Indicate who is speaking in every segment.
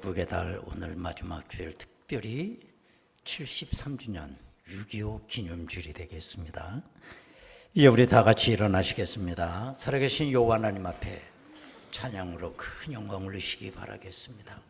Speaker 1: 국의 달 오늘 마지막 주일 특별히 73주년 6.25 기념주일이 되겠습니다. 이제 우리 다 같이 일어나시겠습니다. 살아계신 여호와 하나님 앞에 찬양으로 큰 영광 올리시기 바라겠습니다.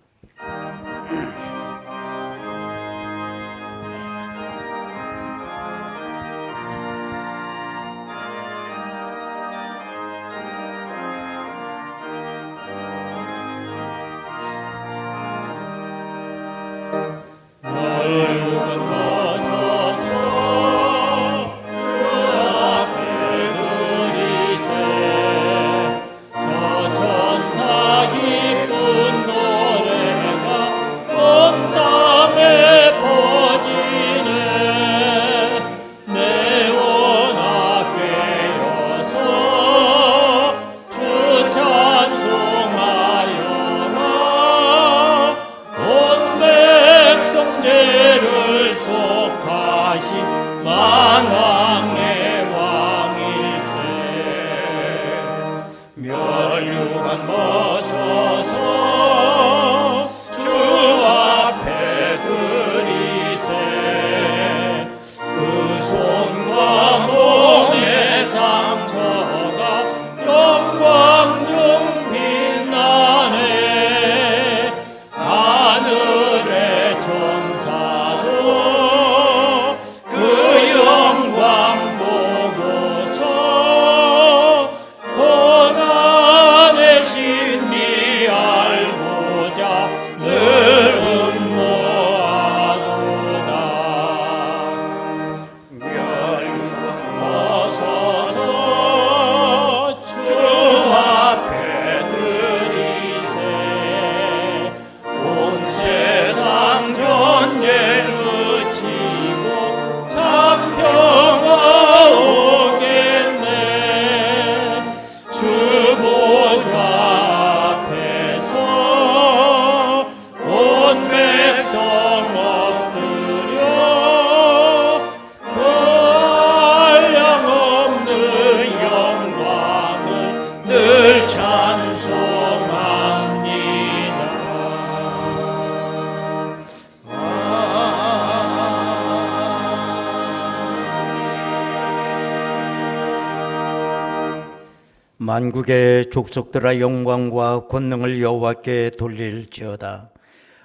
Speaker 1: 만국의 족속들아 영광과 권능을 여호와께 돌릴지어다.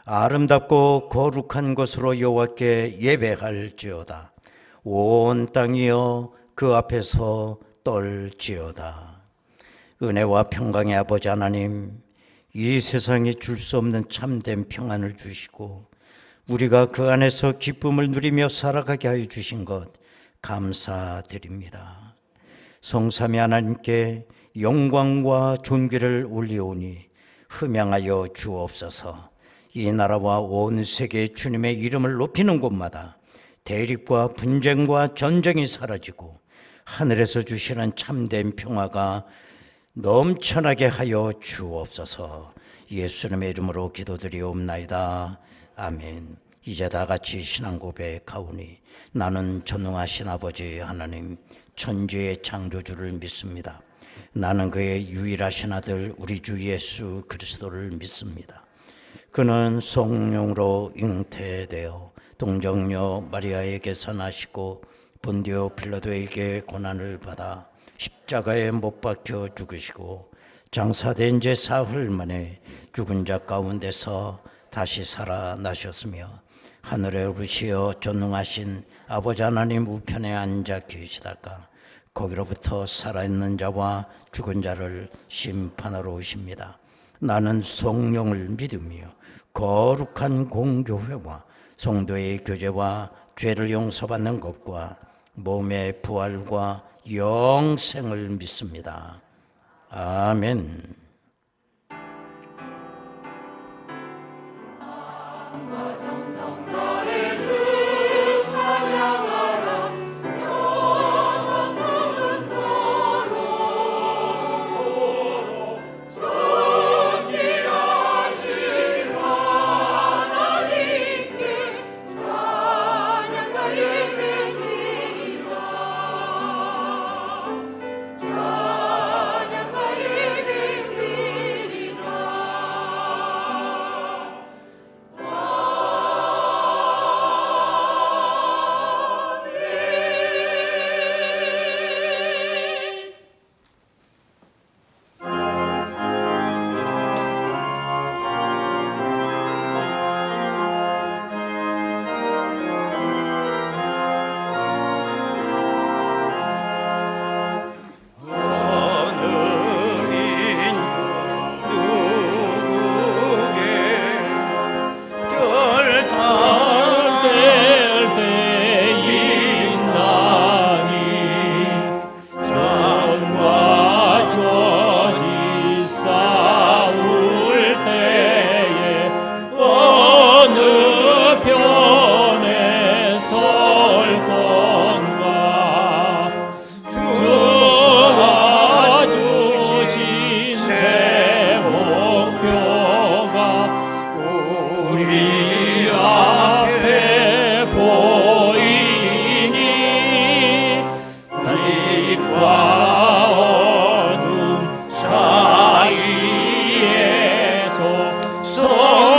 Speaker 1: 아름답고 거룩한 것으로 여호와께 예배할지어다. 온 땅이여 그 앞에서 떨지어다. 은혜와 평강의 아버지 하나님, 이 세상에 줄 수 없는 참된 평안을 주시고 우리가 그 안에서 기쁨을 누리며 살아가게 하여 주신 것 감사드립니다. 성삼위 하나님께 영광과 존귀를 올리오니 흠양하여 주옵소서. 이 나라와 온 세계의 주님의 이름을 높이는 곳마다 대립과 분쟁과 전쟁이 사라지고 하늘에서 주시는 참된 평화가 넘쳐나게 하여 주옵소서. 예수님의 이름으로 기도드리옵나이다. 아멘. 이제 다 같이 신앙 고백하오니 나는 전능하신 아버지 하나님 천지의 창조주를 믿습니다. 나는 그의 유일하신 아들 우리 주 예수 그리스도를 믿습니다. 그는 성령으로 잉태되어 동정녀 마리아에게서 나시고 본디오 빌라도에게 고난을 받아 십자가에 못 박혀 죽으시고 장사된 지 사흘 만에 죽은 자 가운데서 다시 살아나셨으며 하늘에 오르시어 전능하신 아버지 하나님 우편에 앉아 계시다가 거기로부터 살아있는 자와 죽은 자를 심판하러 오십니다. 나는 성령을 믿으며 거룩한 공교회와 성도의 교제와 죄를 용서받는 것과 몸의 부활과 영생을 믿습니다. 아멘.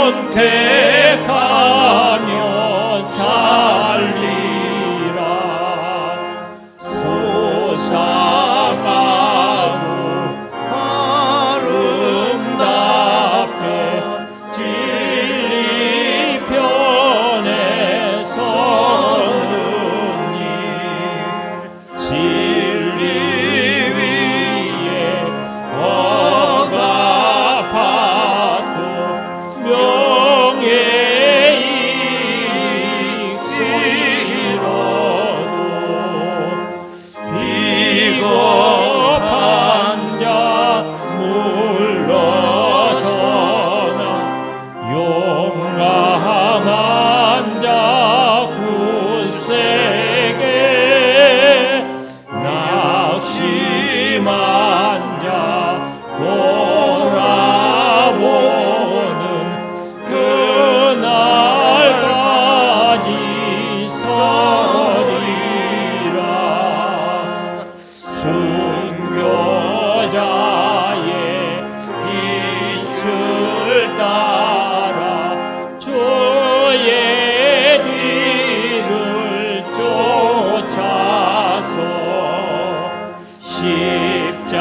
Speaker 2: 선택하며 살리라. 소상하고 아름답게 진리 편에 서는 일, 진리 위에 억압받고 명예이익 싫어도 비겁한 자 물러서나 용감한 자 굳세게 낙심한 자 돌아오는 그날까지 서리라. 순교자의 빛을 따라 주의 뒤를 쫓아서 십자가를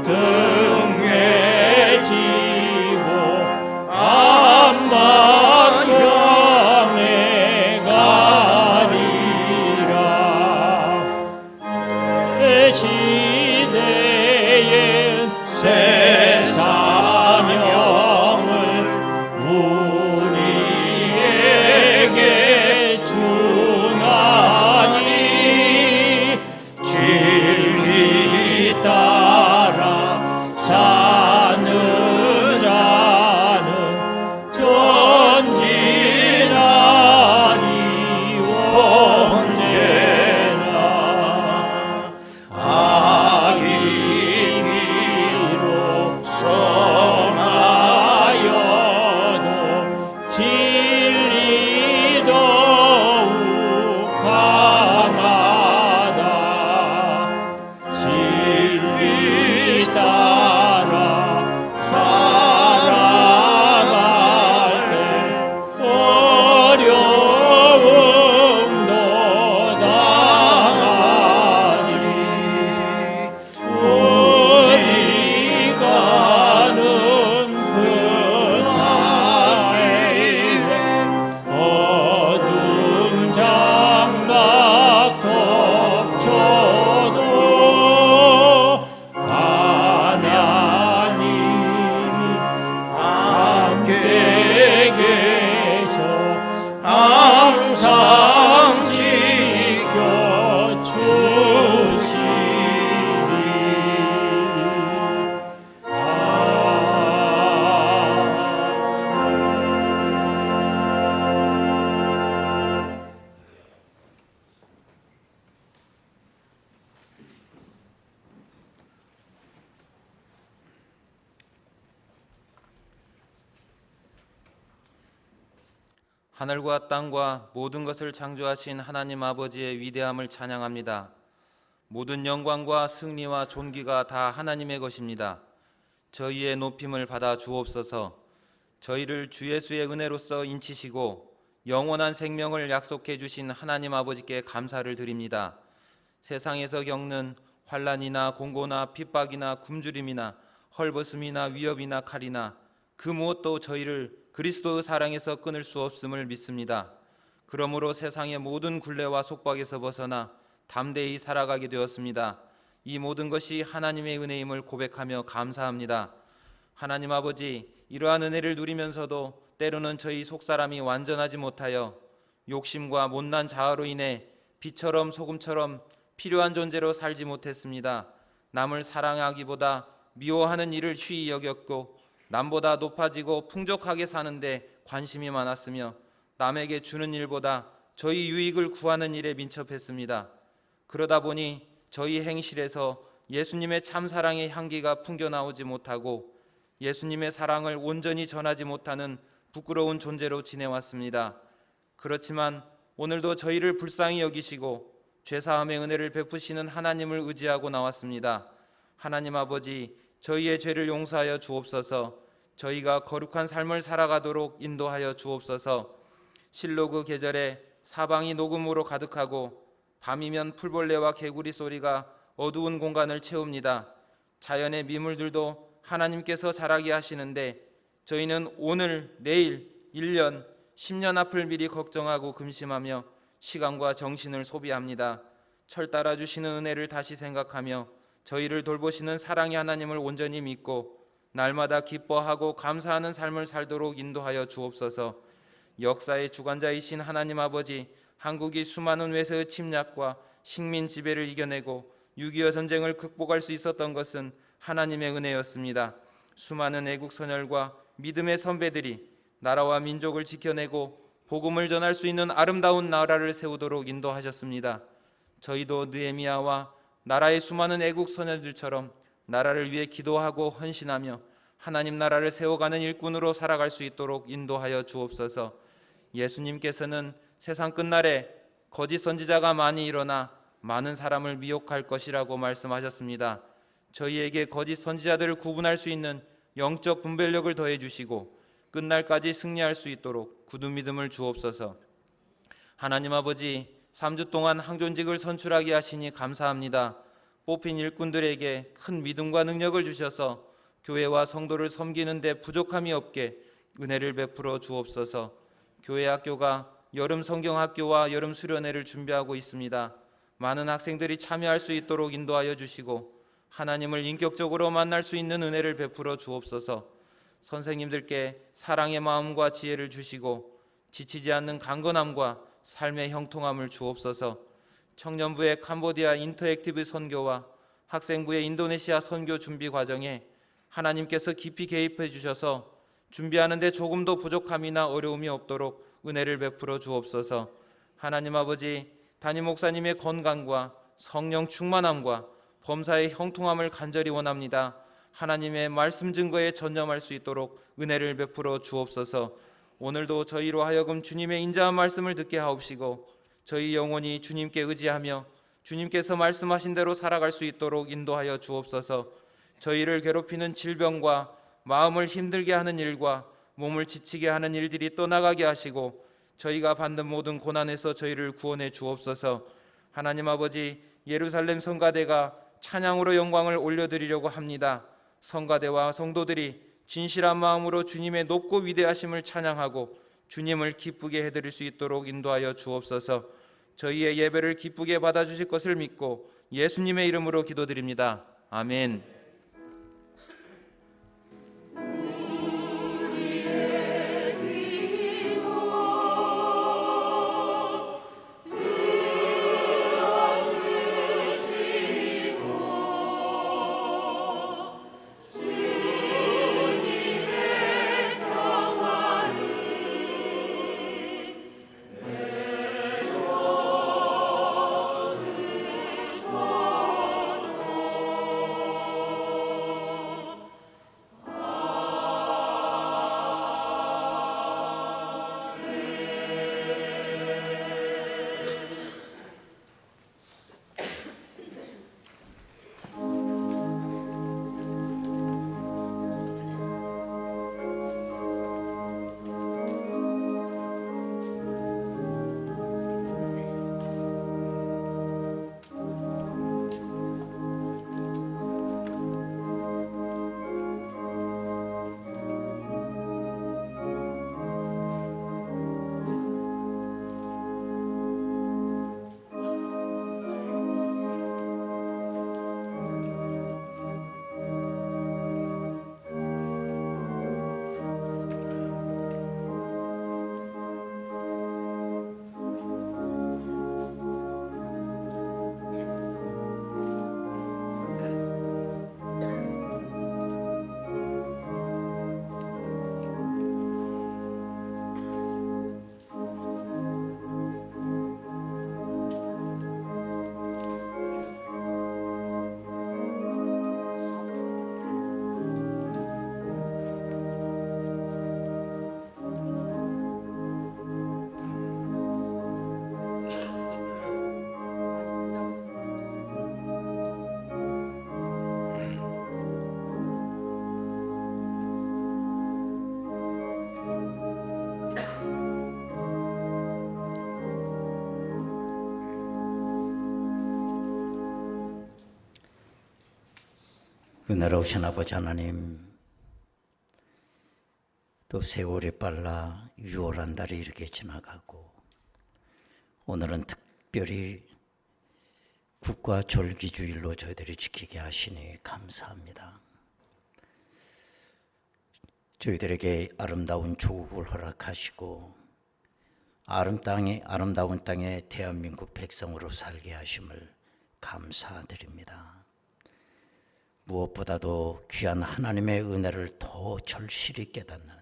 Speaker 2: 등에 지고 암만장에 가리라. 시대엔 새 사명을 우리에게 주나니 진리 따라 사는 자는 전진하리 언제나. 악이 비록 성하여도 진리 더욱 강하다. 진리 따라 살아갈 때 어려움도 당하리. 우리 가는 그 산길에 어둠 장막 덮쳐도 하나님이 함께 계셔 항상 지켜주시리.
Speaker 3: 하늘과 땅과 모든 것을 창조하신 하나님 아버지의 위대함을 찬양합니다. 모든 영광과 승리와 존귀가 다 하나님의 것입니다. 저희의 높임을 받아 주옵소서. 저희를 주 예수의 은혜로서 인치시고 영원한 생명을 약속해 주신 하나님 아버지께 감사를 드립니다. 세상에서 겪는 환난이나 공고나 핍박이나 굶주림이나 헐벗음이나 위협이나 칼이나 그 무엇도 저희를 그리스도의 사랑에서 끊을 수 없음을 믿습니다. 그러므로 세상의 모든 굴레와 속박에서 벗어나 담대히 살아가게 되었습니다. 이 모든 것이 하나님의 은혜임을 고백하며 감사합니다. 하나님 아버지, 이러한 은혜를 누리면서도 때로는 저희 속사람이 완전하지 못하여 욕심과 못난 자아로 인해 빛처럼 소금처럼 필요한 존재로 살지 못했습니다. 남을 사랑하기보다 미워하는 일을 쉬이 여겼고 남보다 높아지고 풍족하게 사는데 관심이 많았으며 남에게 주는 일보다 저희 유익을 구하는 일에 민첩했습니다. 그러다 보니 저희 행실에서 예수님의 참사랑의 향기가 풍겨나오지 못하고 예수님의 사랑을 온전히 전하지 못하는 부끄러운 존재로 지내왔습니다. 그렇지만 오늘도 저희를 불쌍히 여기시고 죄사함의 은혜를 베푸시는 하나님을 의지하고 나왔습니다. 하나님 아버지, 저희의 죄를 용서하여 주옵소서. 저희가 거룩한 삶을 살아가도록 인도하여 주옵소서. 실로 그 계절에 사방이 녹음으로 가득하고 밤이면 풀벌레와 개구리 소리가 어두운 공간을 채웁니다. 자연의 미물들도 하나님께서 자라게 하시는데 저희는 오늘, 내일, 1년, 10년 앞을 미리 걱정하고 금심하며 시간과 정신을 소비합니다. 철 따라 주시는 은혜를 다시 생각하며 저희를 돌보시는 사랑의 하나님을 온전히 믿고 날마다 기뻐하고 감사하는 삶을 살도록 인도하여 주옵소서. 역사의 주관자이신 하나님 아버지, 한국이 수많은 외세의 침략과 식민 지배를 이겨내고 6.25 전쟁을 극복할 수 있었던 것은 하나님의 은혜였습니다. 수많은 애국 선열과 믿음의 선배들이 나라와 민족을 지켜내고 복음을 전할 수 있는 아름다운 나라를 세우도록 인도하셨습니다. 저희도 느헤미야와 나라의 수많은 애국 선열들처럼 나라를 위해 기도하고 헌신하며 하나님 나라를 세워가는 일꾼으로 살아갈 수 있도록 인도하여 주옵소서. 예수님께서는 세상 끝날에 거짓 선지자가 많이 일어나 많은 사람을 미혹할 것이라고 말씀하셨습니다. 저희에게 거짓 선지자들을 구분할 수 있는 영적 분별력을 더해 주시고 끝날까지 승리할 수 있도록 굳은 믿음을 주옵소서. 하나님 아버지, 3주 동안 항존직을 선출하게 하시니 감사합니다. 뽑힌 일꾼들에게 큰 믿음과 능력을 주셔서 교회와 성도를 섬기는 데 부족함이 없게 은혜를 베풀어 주옵소서. 교회 학교가 여름 성경학교와 여름 수련회를 준비하고 있습니다. 많은 학생들이 참여할 수 있도록 인도하여 주시고 하나님을 인격적으로 만날 수 있는 은혜를 베풀어 주옵소서. 선생님들께 사랑의 마음과 지혜를 주시고 지치지 않는 강건함과 삶의 형통함을 주옵소서. 청년부의 캄보디아 인터액티브 선교와 학생부의 인도네시아 선교 준비 과정에 하나님께서 깊이 개입해 주셔서 준비하는 데 조금도 부족함이나 어려움이 없도록 은혜를 베풀어 주옵소서. 하나님 아버지, 담임 목사님의 건강과 성령 충만함과 범사의 형통함을 간절히 원합니다. 하나님의 말씀 증거에 전념할 수 있도록 은혜를 베풀어 주옵소서. 오늘도 저희로 하여금 주님의 인자한 말씀을 듣게 하옵시고 저희 영혼이 주님께 의지하며 주님께서 말씀하신 대로 살아갈 수 있도록 인도하여 주옵소서. 저희를 괴롭히는 질병과 마음을 힘들게 하는 일과 몸을 지치게 하는 일들이 떠나가게 하시고 저희가 받는 모든 고난에서 저희를 구원해 주옵소서. 하나님 아버지, 예루살렘 성가대가 찬양으로 영광을 올려드리려고 합니다. 성가대와 성도들이 진실한 마음으로 주님의 높고 위대하심을 찬양하고 주님을 기쁘게 해드릴 수 있도록 인도하여 주옵소서. 저희의 예배를 기쁘게 받아주실 것을 믿고 예수님의 이름으로 기도드립니다. 아멘.
Speaker 1: 은혜로우신 아버지 하나님, 또 세월이 빨라 6월 한 달이 이렇게 지나가고 오늘은 특별히 국가 절기주일로 저희들이 지키게 하시니 감사합니다. 저희들에게 아름다운 조국을 허락하시고 아름다운 땅에 대한민국 백성으로 살게 하심을 감사드립니다. 무엇보다도 귀한 하나님의 은혜를 더 절실히 깨닫는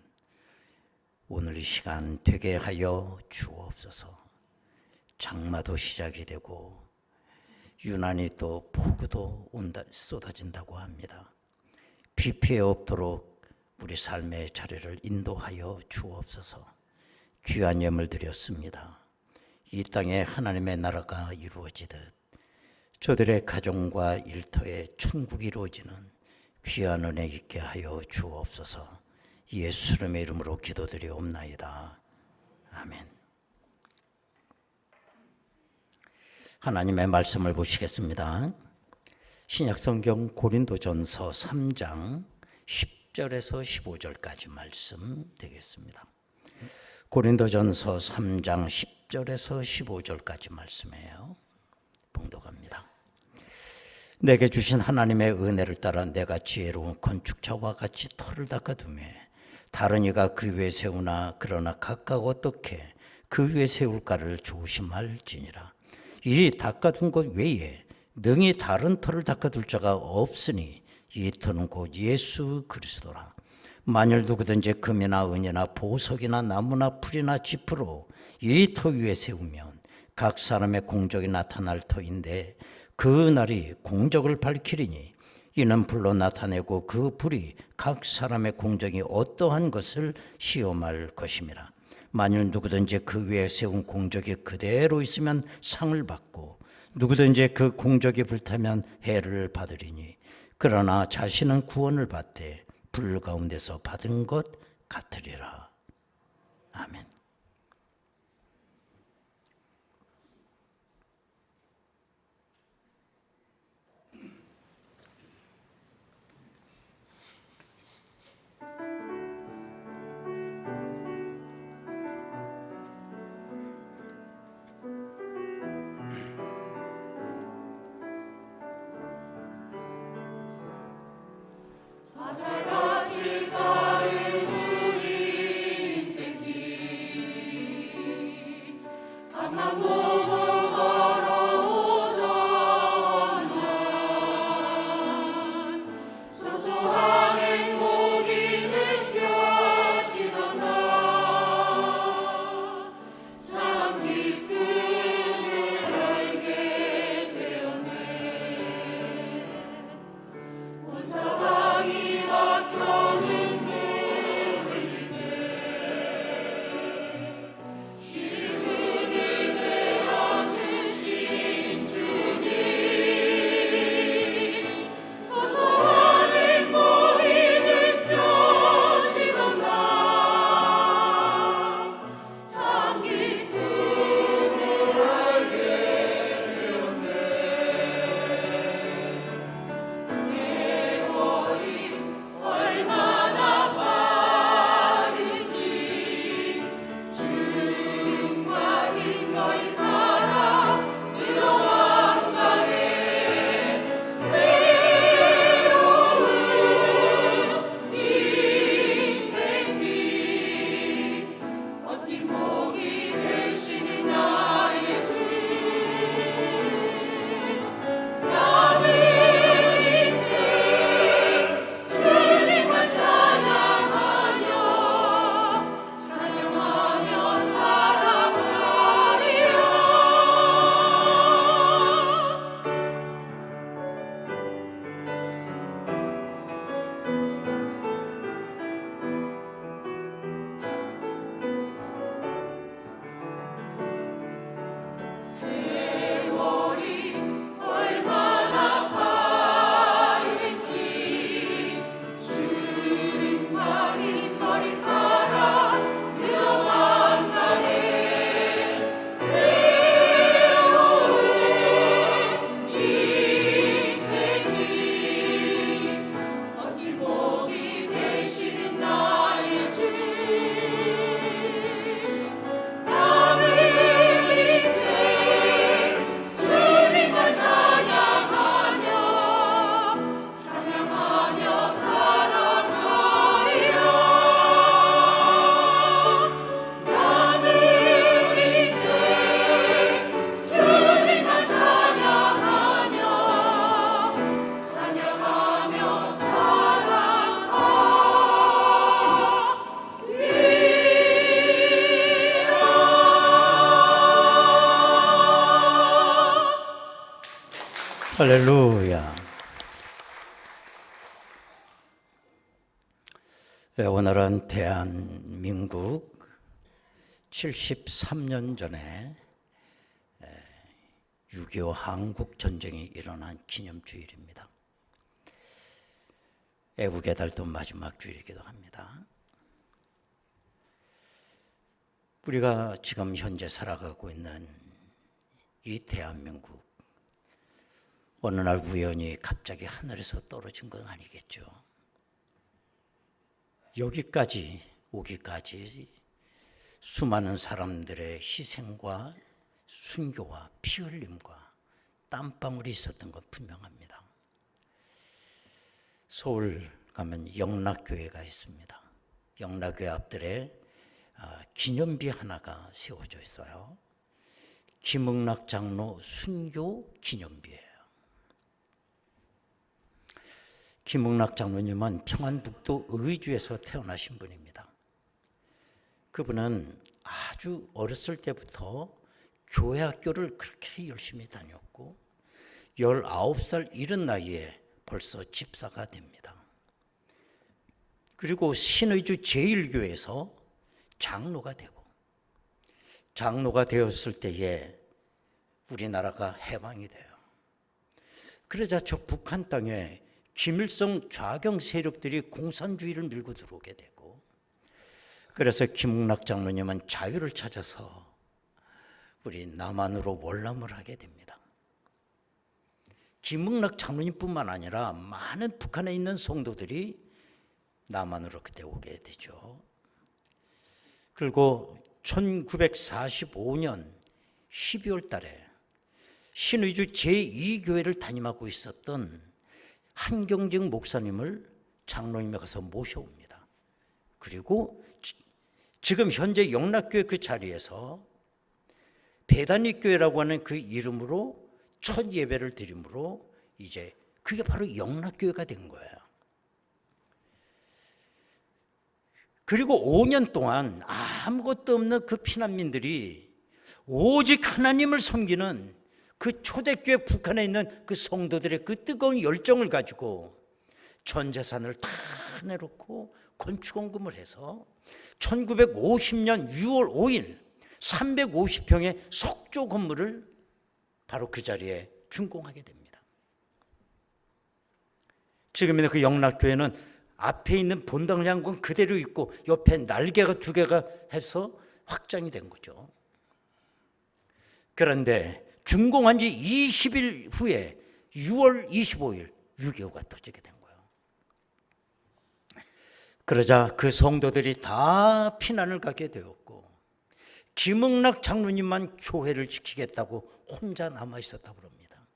Speaker 1: 오늘 이 시간 되게 하여 주옵소서. 장마도 시작이 되고 유난히 또 폭우도 쏟아진다고 합니다. 비 피해 없도록 우리 삶의 자리를 인도하여 주옵소서. 귀한 예물 드렸습니다. 이 땅에 하나님의 나라가 이루어지듯 저들의 가정과 일터에 천국이 이루어지는 귀한 은혜 있게 하여 주옵소서. 예수님의 이름으로 기도드리옵나이다. 아멘. 하나님의 말씀을 보시겠습니다. 신약성경 고린도전서 3장 10절에서 15절까지 말씀 되겠습니다. 고린도전서 3장 10절에서 15절까지 말씀이에요. 봉독합니다. 내게 주신 하나님의 은혜를 따라 내가 지혜로운 건축자와 같이 터를 닦아두매 다른 이가 그 위에 세우나 그러나 각각 어떻게 그 위에 세울까를 조심할지니라. 이 닦아둔 것 외에 능히 다른 터를 닦아둘 자가 없으니 이 터는 곧 예수 그리스도라. 만일 누구든지 금이나 은이나 보석이나 나무나 풀이나 짚으로 이 터 위에 세우면 각 사람의 공적이 나타날 터인데 그 날이 공적을 밝히리니 이는 불로 나타내고 그 불이 각 사람의 공적이 어떠한 것을 시험할 것임이라. 만일 누구든지 그 위에 세운 공적이 그대로 있으면 상을 받고 누구든지 그 공적이 불타면 해를 받으리니 그러나 자신은 구원을 받되 불 가운데서 받은 것 같으리라. 아멘. 할렐루야. 네, 오늘은 대한민국 73년 전에 6.25 한국전쟁이 일어난 기념주일입니다. 애국의 달도 마지막 주일이기도 합니다. 우리가 지금 현재 살아가고 있는 이 대한민국, 어느 날 우연히 갑자기 하늘에서 떨어진 건 아니겠죠. 여기까지 오기까지 수많은 사람들의 희생과 순교와 피 흘림과 땀방울이 있었던 건 분명합니다. 서울 가면 영락교회가 있습니다. 영락교회 앞들에 기념비 하나가 세워져 있어요. 김응락 장로 순교 기념비예요. 김응락 장로님은 평안북도 의주에서 태어나신 분입니다. 그분은 아주 어렸을 때부터 교회 학교를 그렇게 열심히 다녔고 19살 이른 나이에 벌써 집사가 됩니다. 그리고 신의주 제1교회에서 장로가 되고, 장로가 되었을 때에 우리나라가 해방이 돼요. 그러자 저 북한 땅에 김일성 좌경 세력들이 공산주의를 밀고 들어오게 되고, 그래서 김응락 장로님은 자유를 찾아서 우리 남한으로 월남을 하게 됩니다. 김응락 장로님뿐만 아니라 많은 북한에 있는 성도들이 남한으로 그때 오게 되죠. 그리고 1945년 12월 달에 신의주 제2교회를 담임하고 있었던 한경직 목사님을 장로님에 가서 모셔옵니다. 그리고 지금 현재 영락교회 그 자리에서 배단위교회라고 하는 그 이름으로 첫 예배를 드림으로 이제 그게 바로 영락교회가 된 거예요. 그리고 5년 동안 아무것도 없는 그 피난민들이 오직 하나님을 섬기는 그 초대교회 북한에 있는 그 성도들의 그 뜨거운 열정을 가지고 전 재산을 다 내놓고 건축원금을 해서 1950년 6월 5일 350평의 석조 건물을 바로 그 자리에 준공하게 됩니다. 지금 있는 그 영락교회는 앞에 있는 본당량건 그대로 있고 옆에 날개가 2개가 해서 확장이 된 거죠. 그런데 준공한 지 20일 후에 6월 25일 6.25가 터지게 된 거예요. 그러자 그 성도들이 다 피난을 가게 되었고 김응락 장로님만 교회를 지키겠다고 혼자 남아 있었다고 합니다.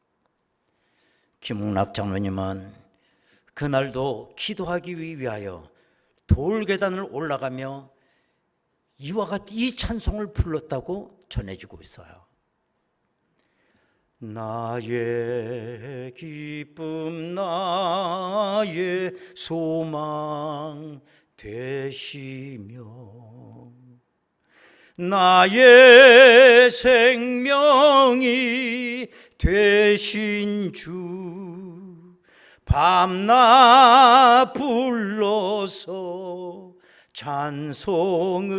Speaker 1: 김응락 장로님은 그날도 기도하기 위하여 돌계단을 올라가며 이와 같이 이 찬송을 불렀다고 전해지고 있어요. 나의 기쁨 나의 소망 되시며 나의 생명이 되신 주 밤낮 불러서 찬송을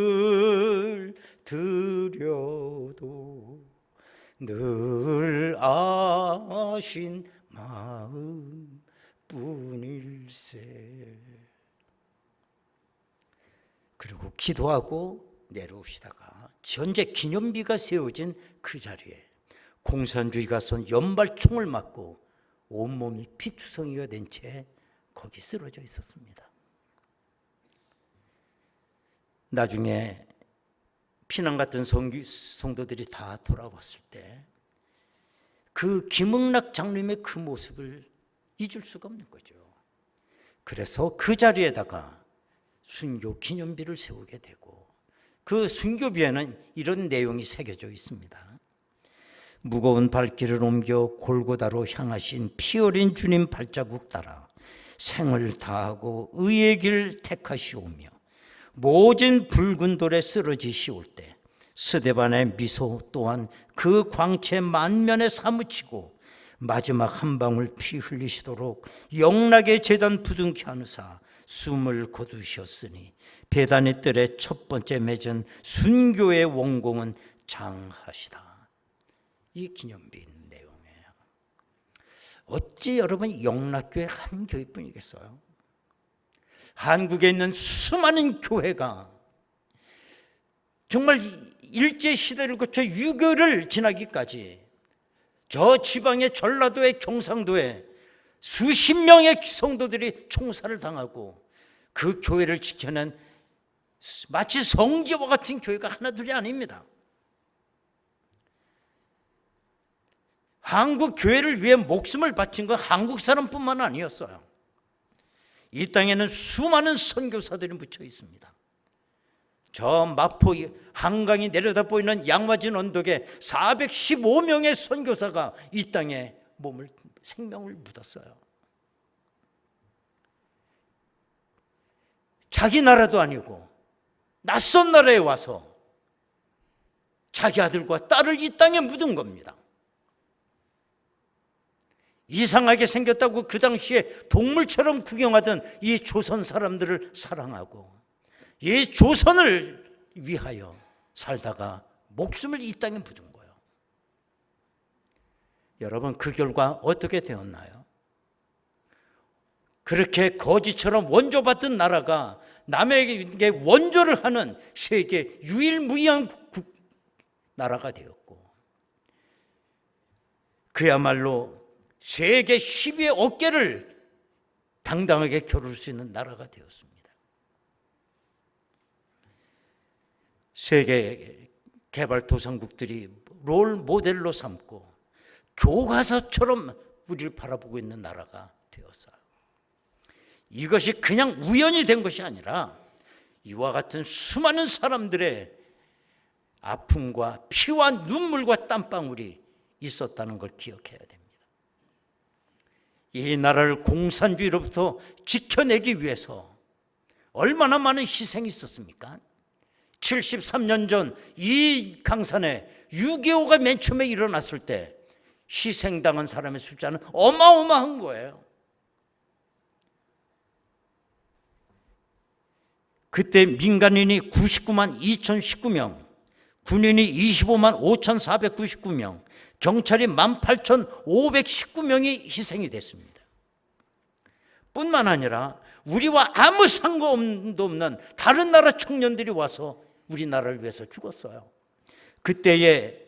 Speaker 1: 드려도 늘 아신 마음 뿐일세. 그리고 기도하고 내려오시다가 현재 기념비가 세워진 그 자리에 공산주의가 쏜 연발총을 맞고 온몸이 피투성이가 된 채 거기 쓰러져 있었습니다. 나중에 피난 갔던 성도들이 다 돌아왔을 때 그 김응락 장로님의 그 모습을 잊을 수가 없는 거죠. 그래서 그 자리에다가 순교 기념비를 세우게 되고 그 순교비에는 이런 내용이 새겨져 있습니다. 무거운 발길을 옮겨 골고다로 향하신 피 어린 주님 발자국 따라 생을 다하고 의의 길 택하시오며 모진 붉은 돌에 쓰러지시올 때 스데반의 미소 또한 그 광채 만면에 사무치고 마지막 한 방울 피 흘리시도록 영락의 제단 부둥켜 하느사 숨을 거두셨으니 배단의 뜰에 첫 번째 맺은 순교의 원공은 장하시다. 이 기념비 내용이에요. 어찌 여러분 영락교회 한 교회뿐이겠어요? 한국에 있는 수많은 교회가 정말 일제시대를 거쳐 유교를 지나기까지 저 지방의 전라도에 경상도에 수십 명의 성도들이 총살을 당하고 그 교회를 지켜낸 마치 성지와 같은 교회가 하나둘이 아닙니다. 한국 교회를 위해 목숨을 바친 건 한국 사람뿐만 아니었어요. 이 땅에는 수많은 선교사들이 묻혀 있습니다. 저 마포 한강이 내려다 보이는 양화진 언덕에 415명의 선교사가 이 땅에 생명을 묻었어요. 자기 나라도 아니고 낯선 나라에 와서 자기 아들과 딸을 이 땅에 묻은 겁니다. 이상하게 생겼다고 그 당시에 동물처럼 구경하던 이 조선 사람들을 사랑하고 이 조선을 위하여 살다가 목숨을 이 땅에 묻은 거예요. 여러분, 그 결과 어떻게 되었나요? 그렇게 거지처럼 원조받은 나라가 남에게 원조를 하는 세계 유일무이한 나라가 되었고, 그야말로 세계 10위의 어깨를 당당하게 겨룰 수 있는 나라가 되었습니다. 세계 개발도상국들이 롤 모델로 삼고 교과서처럼 우리를 바라보고 있는 나라가 되었어요. 이것이 그냥 우연이 된 것이 아니라 이와 같은 수많은 사람들의 아픔과 피와 눈물과 땀방울이 있었다는 걸 기억해야 됩니다. 이 나라를 공산주의로부터 지켜내기 위해서 얼마나 많은 희생이 있었습니까? 73년 전 이 강산에 6.25가 맨 처음에 일어났을 때 희생당한 사람의 숫자는 어마어마한 거예요. 그때 민간인이 99만 2019명, 군인이 25만 5,499명, 경찰이 18,519명이 희생이 됐습니다. 뿐만 아니라 우리와 아무 상관도 없는 다른 나라 청년들이 와서 우리나라를 위해서 죽었어요. 그때에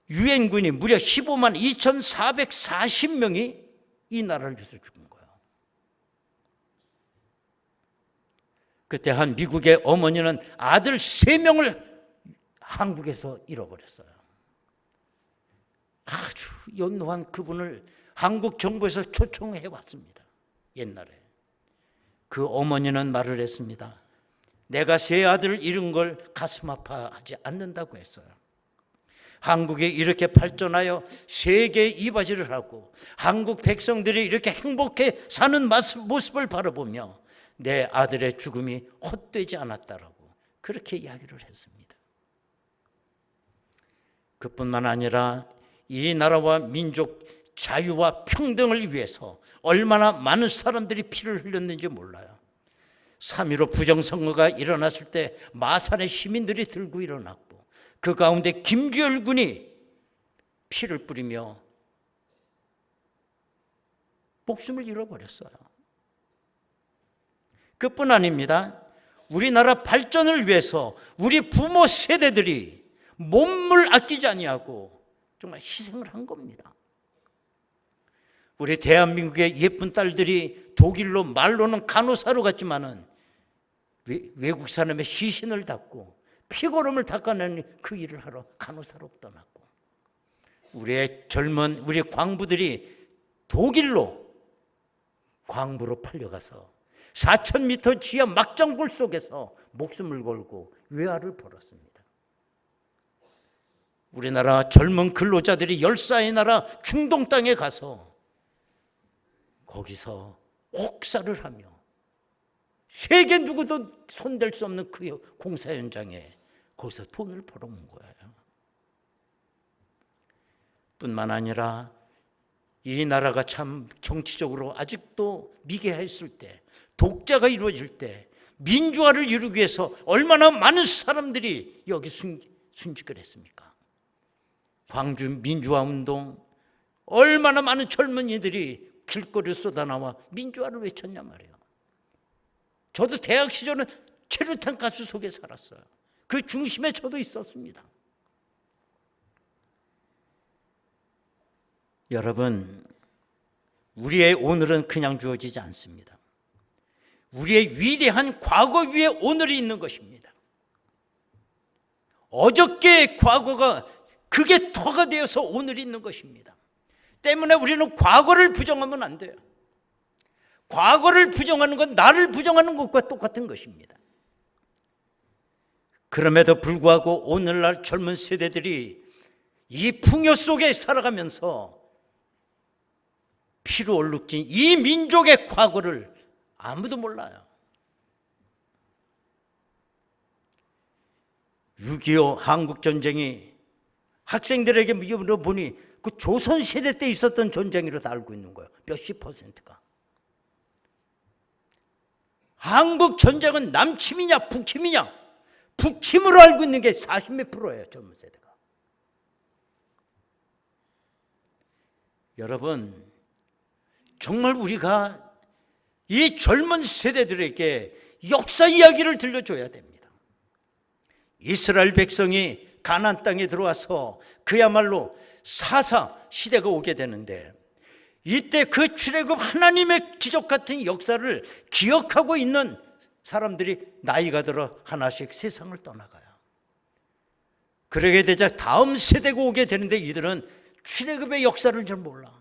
Speaker 1: 유엔군이 무려 15만 2,440명이 이 나라를 위해서 죽은 거예요. 그때 한 미국의 어머니는 아들 3명을 한국에서 잃어버렸어요. 아주 연로한 그분을 한국 정부에서 초청해 왔습니다. 옛날에 그 어머니는 말을 했습니다. 내가 3 아들을 잃은 걸 가슴 아파하지 않는다고 했어요. 한국이 이렇게 발전하여 세계에 이바지를 하고 한국 백성들이 이렇게 행복해 사는 모습을 바라보며 내 아들의 죽음이 헛되지 않았다라고 그렇게 이야기를 했습니다. 그뿐만 아니라 이 나라와 민족 자유와 평등을 위해서 얼마나 많은 사람들이 피를 흘렸는지 몰라요. 3.15 부정선거가 일어났을 때 마산의 시민들이 들고 일어났고 그 가운데 김주열 군이 피를 뿌리며 목숨을 잃어버렸어요. 그뿐 아닙니다. 우리나라 발전을 위해서 우리 부모 세대들이 몸을 아끼지 아니하고 정말 희생을 한 겁니다. 우리 대한민국의 예쁜 딸들이 독일로 말로는 간호사로 갔지만은 외국 사람의 시신을 닦고 피고름을 닦아내는 그 일을 하러 간호사로 떠났고, 우리의 젊은 우리 광부들이 독일로 광부로 팔려가서 4,000m 지하 막장굴 속에서 목숨을 걸고 외화를 벌었습니다. 우리나라 젊은 근로자들이 열사의 나라 중동 땅에 가서 거기서 옥사를 하며 세계 누구도 손댈 수 없는 그 공사 현장에 거기서 돈을 벌어온 거예요. 뿐만 아니라 이 나라가 참 정치적으로 아직도 미개했을 때, 독재가 이루어질 때 민주화를 이루기 위해서 얼마나 많은 사람들이 여기 순직을 했습니까? 광주 민주화 운동, 얼마나 많은 젊은이들이 길거리에 쏟아나와 민주화를 외쳤냐 말이에요. 저도 대학 시절은 체류탄 가스 속에 살았어요. 그 중심에 저도 있었습니다. 여러분, 우리의 오늘은 그냥 주어지지 않습니다. 우리의 위대한 과거 위에 오늘이 있는 것입니다. 어저께 과거가 그게 터가 되어서 오늘이 있는 것입니다. 때문에 우리는 과거를 부정하면 안 돼요. 과거를 부정하는 건 나를 부정하는 것과 똑같은 것입니다. 그럼에도 불구하고 오늘날 젊은 세대들이 이 풍요 속에 살아가면서 피로 얼룩진 이 민족의 과거를 아무도 몰라요. 6.25 한국전쟁이 학생들에게 물어보니 그 조선시대 때 있었던 전쟁이라고 다 알고 있는 거예요. 몇십 %가. 한국전쟁은 남침이냐 북침이냐, 북침으로 알고 있는 게 40몇 %예요. 젊은 세대가. 여러분, 정말 우리가 이 젊은 세대들에게 역사 이야기를 들려줘야 됩니다. 이스라엘 백성이 가나안 땅에 들어와서 그야말로 사사 시대가 오게 되는데, 이때 그 출애굽 하나님의 기적 같은 역사를 기억하고 있는 사람들이 나이가 들어 하나씩 세상을 떠나가요. 그러게 되자 다음 세대가 오게 되는데 이들은 출애굽의 역사를 잘 몰라.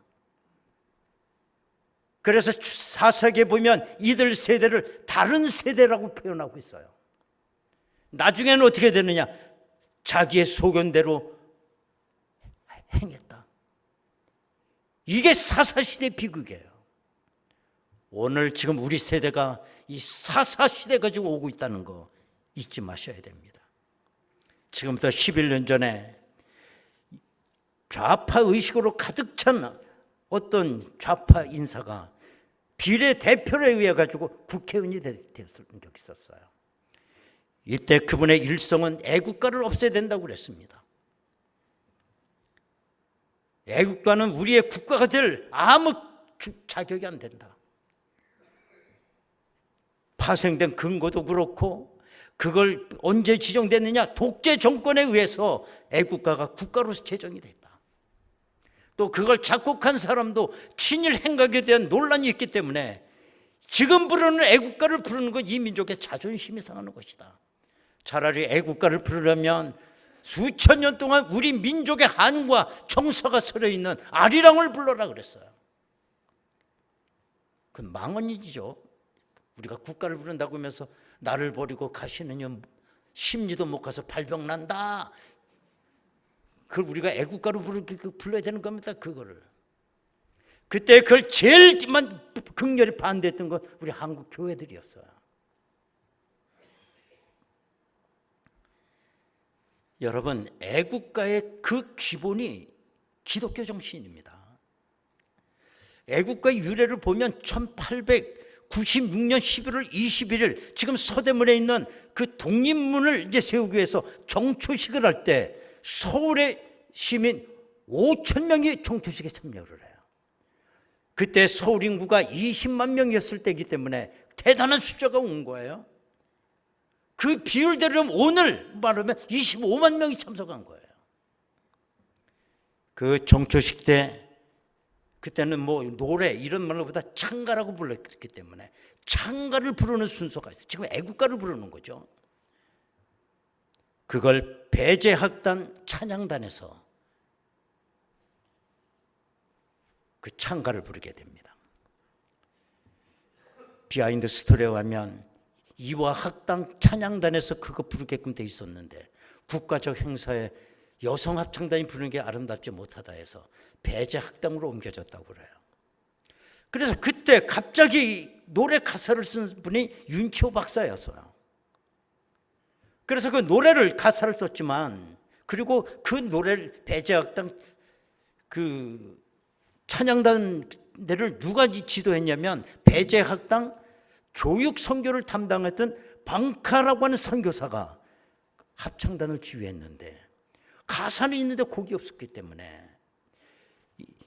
Speaker 1: 그래서 사사기에 보면 이들 세대를 다른 세대라고 표현하고 있어요. 나중에는 어떻게 되느냐? 자기의 소견대로 행했다. 이게 사사시대 비극이에요. 오늘 지금 우리 세대가 이 사사시대 가지고 오고 있다는 거 잊지 마셔야 됩니다. 지금부터 11년 전에 좌파 의식으로 가득 찬 어떤 좌파 인사가 비례대표에 의해 가지고 국회의원이 됐던 적이 있었어요. 이때 그분의 일성은 애국가를 없애야 된다고 그랬습니다. 애국가는 우리의 국가가 될 아무 자격이 안 된다. 파생된 근거도 그렇고, 그걸 언제 지정됐느냐? 독재 정권에 의해서 애국가가 국가로서 제정이 됐다. 또 그걸 작곡한 사람도 친일 행각에 대한 논란이 있기 때문에 지금 부르는 애국가를 부르는 건 이 민족의 자존심이 상하는 것이다. 차라리 애국가를 부르려면 수천 년 동안 우리 민족의 한과 정서가 서려있는 아리랑을 불러라 그랬어요. 그건 망언이죠. 우리가 국가를 부른다고 하면서 나를 버리고 가시느냐, 심리도 못 가서 발병난다, 그걸 우리가 애국가로 불러야 되는 겁니다. 그거를. 그때 그걸 제일 극렬히 반대했던 건 우리 한국 교회들이었어요. 여러분, 애국가의 그 기본이 기독교 정신입니다. 애국가의 유래를 보면 1896년 11월 21일 지금 서대문에 있는 그 독립문을 이제 세우기 위해서 정초식을 할 때 서울의 시민 5천 명이 정초식에 참여를 해요. 그때 서울 인구가 20만 명이었을 때이기 때문에 대단한 숫자가 온 거예요. 그 비율대로 오늘 말하면 25만 명이 참석한 거예요. 그 정초식 때 그때는 뭐 노래 이런 말보다 찬가라고 불렀기 때문에 찬가를 부르는 순서가 있어요. 지금 애국가를 부르는 거죠. 그걸 배제학단 찬양단에서 그 찬가를 부르게 됩니다. 비하인드 스토리에 가면 이화 학당 찬양단에서 그거 부르게끔 돼 있었는데 국가적 행사에 여성 합창단이 부르는 게 아름답지 못하다 해서 배제 학당으로 옮겨졌다고 그래요. 그래서 그때 갑자기 노래 가사를 쓴 분이 윤치호 박사였어요. 그래서 그 노래를 가사를 썼지만, 그리고 그 노래를 배제 학당 그 찬양단대를 누가 지도했냐면 배제학당 교육 선교를 담당했던 방카라고 하는 선교사가 합창단을 지휘했는데 가사는 있는데 곡이 없었기 때문에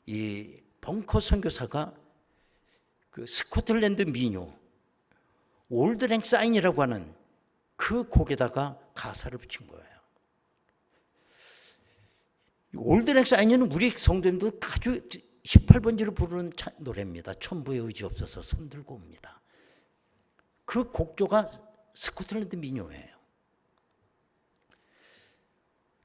Speaker 1: 이 벙커 선교사가 그 스코틀랜드 민요 올드랭 사인이라고 하는 그 곡에다가 가사를 붙인 거예요. 올드랭 사인은 우리 성도님도 아주 18번지로 부르는 노래입니다. 천부의 의지 없어서 손들고 옵니다. 그 곡조가 스코틀랜드 민요예요.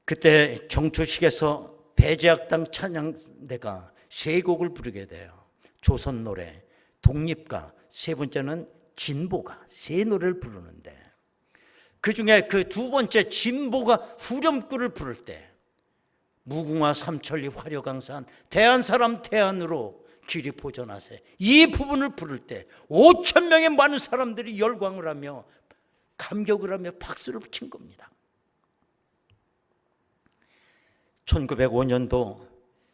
Speaker 1: 그때 정초식에서 배제학당 찬양대가 세 곡을 부르게 돼요. 조선 노래, 독립가, 세 번째는 진보가 세 노래를 부르는데 그 중에 그 두 번째 진보가 후렴구를 부를 때 무궁화 삼천리 화려강산 대한사람 태안으로 길이 보전하세 이 부분을 부를 때 5천 명의 많은 사람들이 열광을 하며 감격을 하며 박수를 친 겁니다. 1905년도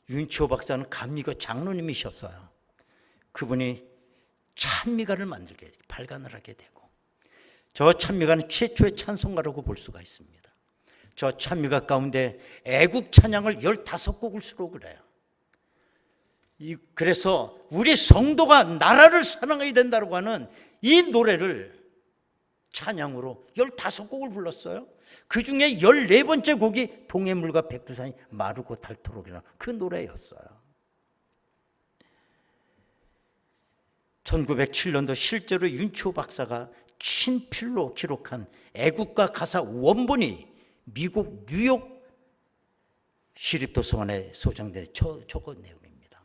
Speaker 1: 윤치호 박사는 감리교 장로님이셨어요. 그분이 찬미가를 만들게 발간을 하게 되고 저 찬미가는 최초의 찬송가라고 볼 수가 있습니다. 저 찬미가 가운데 애국 찬양을 15곡을 수록을 해요. 그래서 우리 성도가 나라를 사랑해야 된다고 하는 이 노래를 찬양으로 15곡을 불렀어요. 그 중에 14번째 곡이 동해물과 백두산이 마르고 닳도록이라는 그 노래였어요. 1907년도 실제로 윤치호 박사가 친필로 기록한 애국가 가사 원본이 미국 뉴욕 시립도서관에 소장된 저거 내용입니다.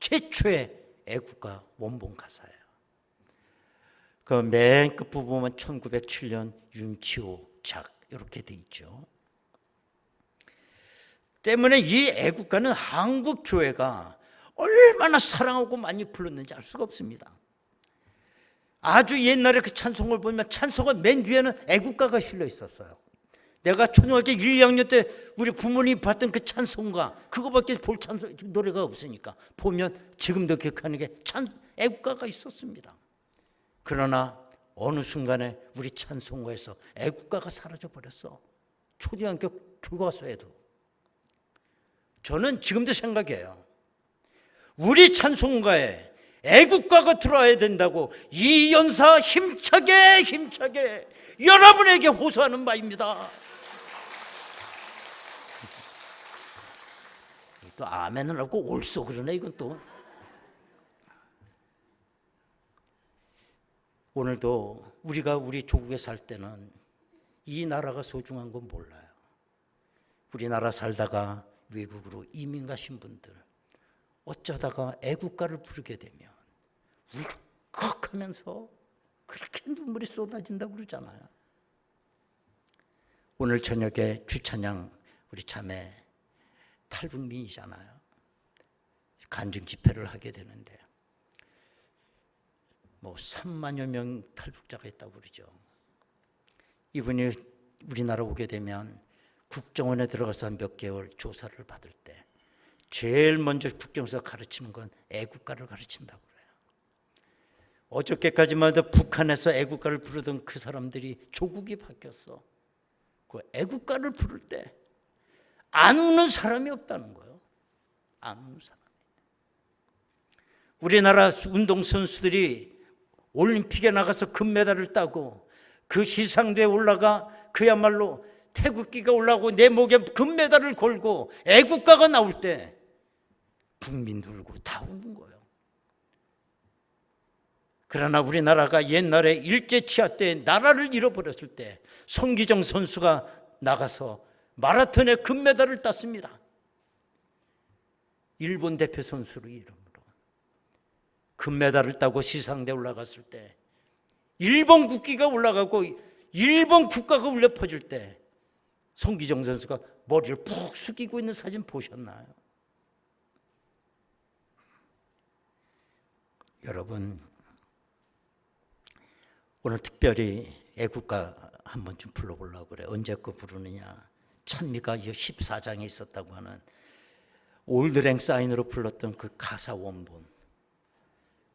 Speaker 1: 최초의 애국가 원본 가사예요. 그 맨 끝부분 보면 1907년 윤치호 작 이렇게 돼 있죠. 때문에 이 애국가는 한국 교회가 얼마나 사랑하고 많이 불렀는지 알 수가 없습니다. 아주 옛날에 그 찬송을 보면 찬송은 맨 뒤에는 애국가가 실려 있었어요. 내가 초등학교 1, 2학년 때 우리 부모님이 봤던 그 찬송가 그거밖에 볼 찬송 노래가 없으니까 보면 지금도 기억하는 게 애국가가 있었습니다. 그러나 어느 순간에 우리 찬송가에서 애국가가 사라져 버렸어. 초등학교 교과서에도. 저는 지금도 생각해요. 우리 찬송가에 애국가가 들어와야 된다고 이연사 힘차게 여러분에게 호소하는 바입니다. 또 아멘을 하고 옳소 그러네 이건 또. 오늘도 우리가 우리 조국에 살 때는 이 나라가 소중한 건 몰라요. 우리나라 살다가 외국으로 이민 가신 분들 어쩌다가 애국가를 부르게 되면 울컥하면서 그렇게 눈물이 쏟아진다고 그러잖아요. 오늘 저녁에 주찬양 우리 자매 탈북민이잖아요. 간증 집회를 하게 되는데 3만여 명 탈북자가 있다고 그러죠. 이분이 우리나라 오게 되면 국정원에 들어가서 한 몇 개월 조사를 받을 때 제일 먼저 국정원에서 가르치는 건 애국가를 가르친다고 그래요. 어저께까지만 해도 북한에서 애국가를 부르던 그 사람들이 조국이 바뀌었어. 그 애국가를 부를 때 안 우는 사람이 없다는 거예요. 안 우는 사람이. 우리나라 운동선수들이 올림픽에 나가서 금메달을 따고 그 시상대에 올라가 그야말로 태극기가 올라오고 내 목에 금메달을 걸고 애국가가 나올 때 국민도 울고 다 우는 거예요. 그러나 우리나라가 옛날에 일제치하 때 나라를 잃어버렸을 때 손기정 선수가 나가서 마라톤에 금메달을 땄습니다. 일본 대표 선수로 이름으로 금메달을 따고 시상대에 올라갔을 때 일본 국기가 올라가고 일본 국가가 울려 퍼질 때 손기정 선수가 머리를 푹 숙이고 있는 사진 보셨나요? 여러분 오늘 특별히 애국가 한번 좀 불러보려고 그래. 언제 거 부르느냐. 찬미가 14장에 있었다고 하는 올드랭 사인으로 불렀던 그 가사 원본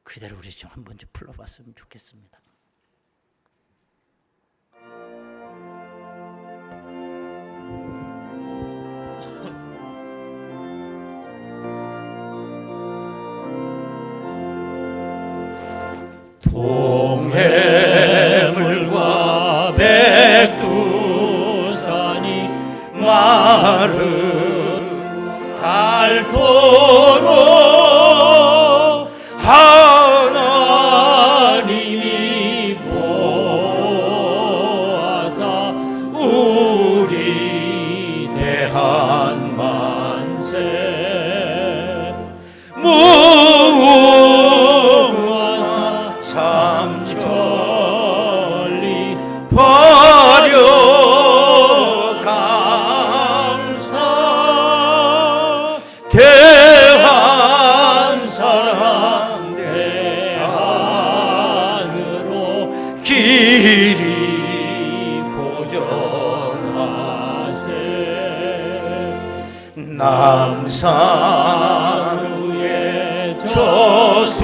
Speaker 1: 그대로 우리 좀 한번 좀 불러봤으면 좋겠습니다.
Speaker 2: 동해물과 백두산이
Speaker 1: 마른 닳도록 하나님이 보아사 우리 대한 만세 무궁화 삼천리 화려 감사 대한 사랑 대한으로 길이 보존하세 남산 위에 저소나무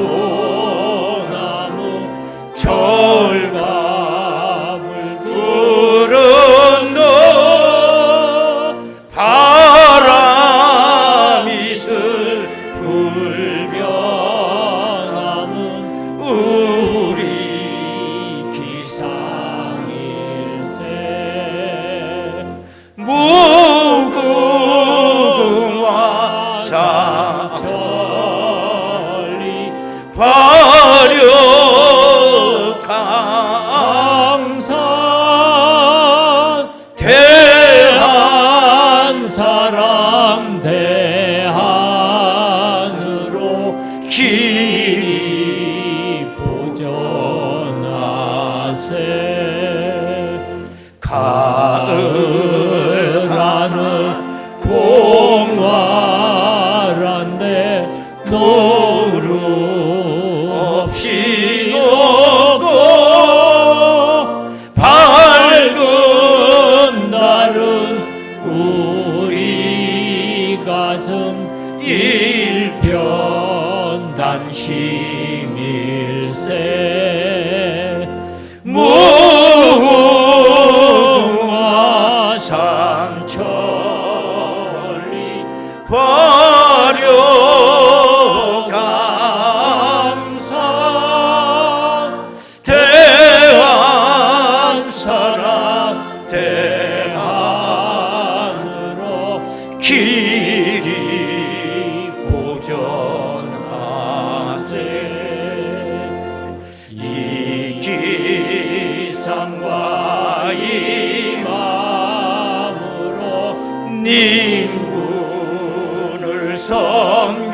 Speaker 1: 절감을 푸른 너 바람 이슬 불변하는 우리 기상일세 무궁화 삼천리 화려 감사 대한 사람 대한으로 길이 보존하세 가을 하늘 공활한데 노루 없이 녹고 밝은 달은 우리 가슴 일편 단심일세 무궁화 삼천리 화려 감사 대한 사랑 대한으로 길이 보존하세 이 기상과 이 마음으로 님군을 섬기며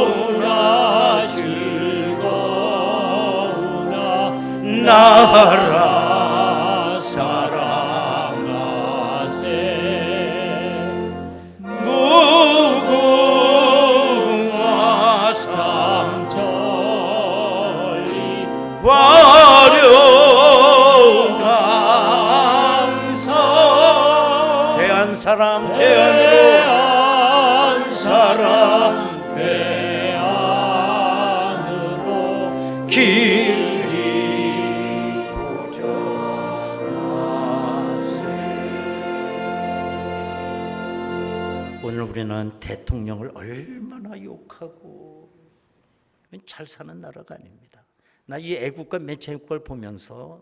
Speaker 1: 괴로우나 즐거우나 나라 사랑하세 무궁화 삼천리 화려 감사 대한 사람 대한으로 대한 사람 대한으로 길이 보존하세 오늘 우리는 대통령을 얼마나 욕하고 잘 사는 나라가 아닙니다. 나 이 애국가 맨 처음 걸 보면서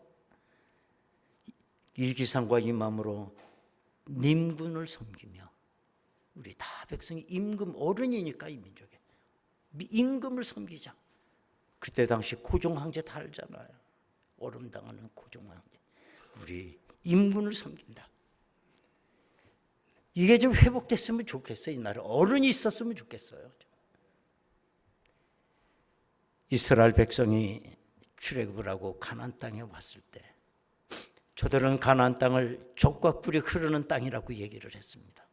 Speaker 1: 이기상과 이 마음으로 님군을 섬기며 우리 다 백성이 임금 어른이니까 이 민족에 임금을 섬기자. 그때 당시 고종 황제 다 알잖아요. 얼음당하는 고종 황제. 우리 임군을 섬긴다. 이게 좀 회복됐으면 좋겠어요. 이 나라 어른이 있었으면 좋겠어요. 이스라엘 백성이 출애굽을 하고 가나안 땅에 왔을 때 저들은 가나안 땅을 젖과 꿀이 흐르는 땅이라고 얘기를 했습니다.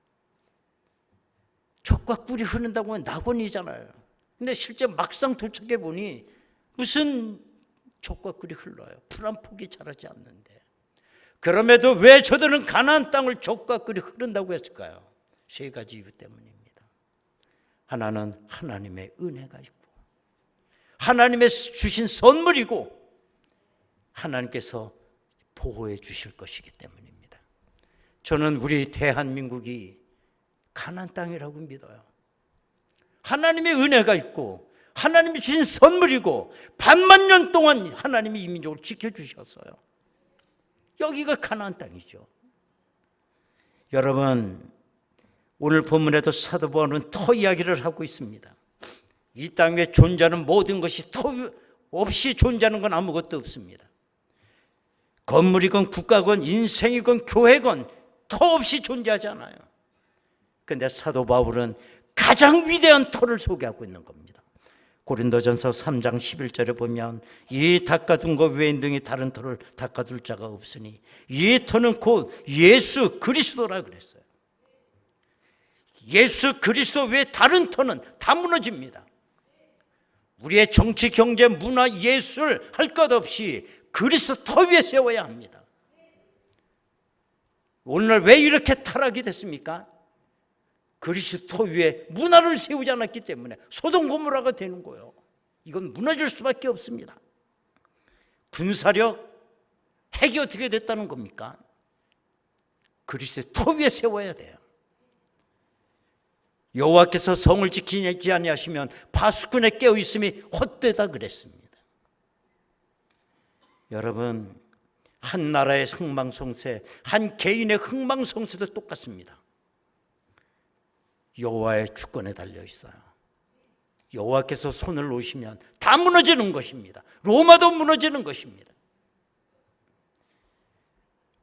Speaker 1: 젖과 꿀이 흐른다고 하면 낙원이잖아요. 근데 실제 막상 도착해 보니 무슨 젖과 꿀이 흘러요. 풀 한 폭이 자라지 않는데 그럼에도 왜 저들은 가나안 땅을 족과 꿀이 흐른다고 했을까요? 세 가지 이유 때문입니다. 하나는 하나님의 은혜가 있고, 하나님의 주신 선물이고, 하나님께서 보호해 주실 것이기 때문입니다. 저는 우리 대한민국이 가나안 땅이라고 믿어요. 하나님의 은혜가 있고 하나님이 주신 선물이고 반만 년 동안 하나님이 이 민족을 지켜주셨어요. 여기가 가나안 땅이죠. 여러분, 오늘 본문에도 사도 바울은 터 이야기를 하고 있습니다. 이 땅에 존재하는 모든 것이 터 없이 존재하는 건 아무것도 없습니다. 건물이건 국가건 인생이건 교회건 터 없이 존재하지 않아요. 그런데 사도 바울은 가장 위대한 터를 소개하고 있는 겁니다. 고린도전서 3장 11절에 보면 이 닦아둔 것 외인 등이 다른 터를 닦아둘 자가 없으니 이 터는 곧 예수 그리스도라 그랬어요. 예수 그리스도 외에 다른 터는 다 무너집니다. 우리의 정치, 경제, 문화, 예술 할 것 없이 그리스도 터 위에 세워야 합니다. 오늘날 왜 이렇게 타락이 됐습니까? 그리스도 터 위에 문화를 세우지 않았기 때문에 소돔 고모라가 되는 거예요. 이건 무너질 수밖에 없습니다. 군사력, 핵이 어떻게 됐다는 겁니까? 그리스도 터 위에 세워야 돼요. 여호와께서 성을 지키지 아니하시면 파수꾼에 깨어 있음이 헛되다 그랬습니다. 여러분, 한 나라의 흥망성쇠, 한 개인의 흥망성쇠도 똑같습니다. 여호와의 주권에 달려 있어요. 여호와께서 손을 놓으시면 다 무너지는 것입니다. 로마도 무너지는 것입니다.